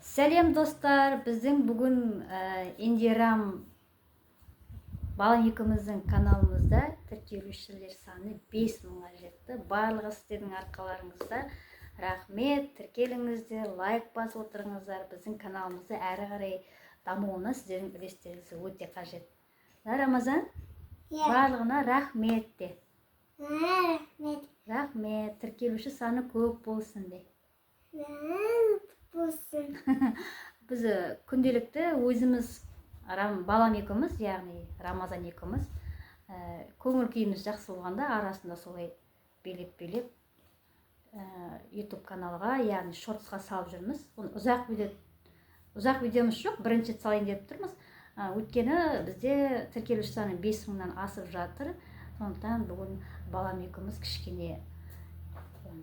Сәлем достар, біздің бүгін Индирам балам екеуміздің каналымызда тіркелушілер саны 5000-ға жетті. Барлығы сіздердің арқаларыңызда. Рахмет, тіркеліңіздер, лайк басып отырыңыздар. Біздің каналымызды әрі қарай дамуына сіздердің үлестеріңіз өте қажет. Рамазан? Барлығына рахмет де. Рахмет. Рахмет, тіркелуші саны көп болсын де. Біз күнделікті өзіміз балам екеуміз, яғни Рамазан екеуміз көңіл күйіміз жақсы болғанда арасында солай белеп YouTube каналға, яғни шортсқа салып жүрміз. Ұзақ видеомыз жоқ, бірінші салайын деп тұрмыз. Өйткені бізде тіркелуші саны 5000-нан асып жатыр. Сондықтан бүгін балам екеуміз кішкене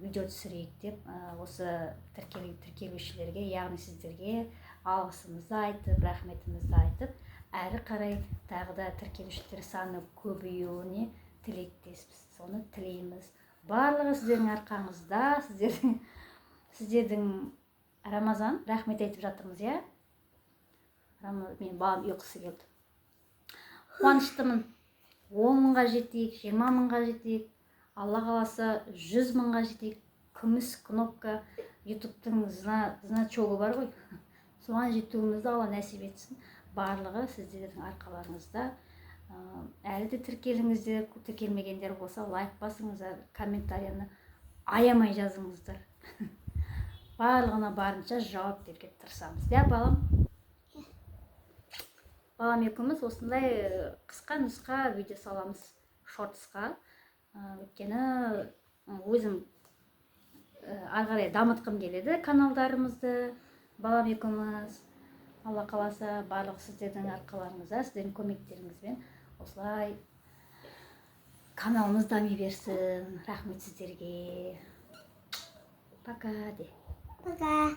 видео түсірейік деп осы тіркелушілерге, яғни сіздерге алғысымызды айтып, рахметімізді айтып, әрі қарай тағы да тіркелушілер саны көбеюіне тілектеспіз. Соны тілейміз. Барлығы сіздердің арқаңызда, сіздердің Рамазан, рахмет айтып жатырмыз, иә? Мен балам ұйқысы келді. Қуаныштымын. 10 000-ға жетейік, 20 000-ға жетейік. Алла қаласа 100 000-ға жетейік. Күміс кнопка, ютубтың значогы бар ғой. Соған жетуімізді Алла нәсіп етсін. Барлығы сіздердің арқаларыңызда. Әлі де тіркеліңіздер, тіркелмегендер болса лайк басыңыздар, комментарияны аямай жазыңыздар. Барлығына барынша жауап беруге тырысамыз. Иә, балам? Балам екеуміз осындай қысқа нұсқа видео саламыз шортсқа. Өйткені өзім ары қарай дамытқым келеді каналдарымызды. Балам екеуміз, Алла қаласа, барлық сіздердің арқаларыңызда, сіздердің көмектеріңізбен осылай каналымыз дами берсін. Рахмет сіздерге. Пока де. Пока.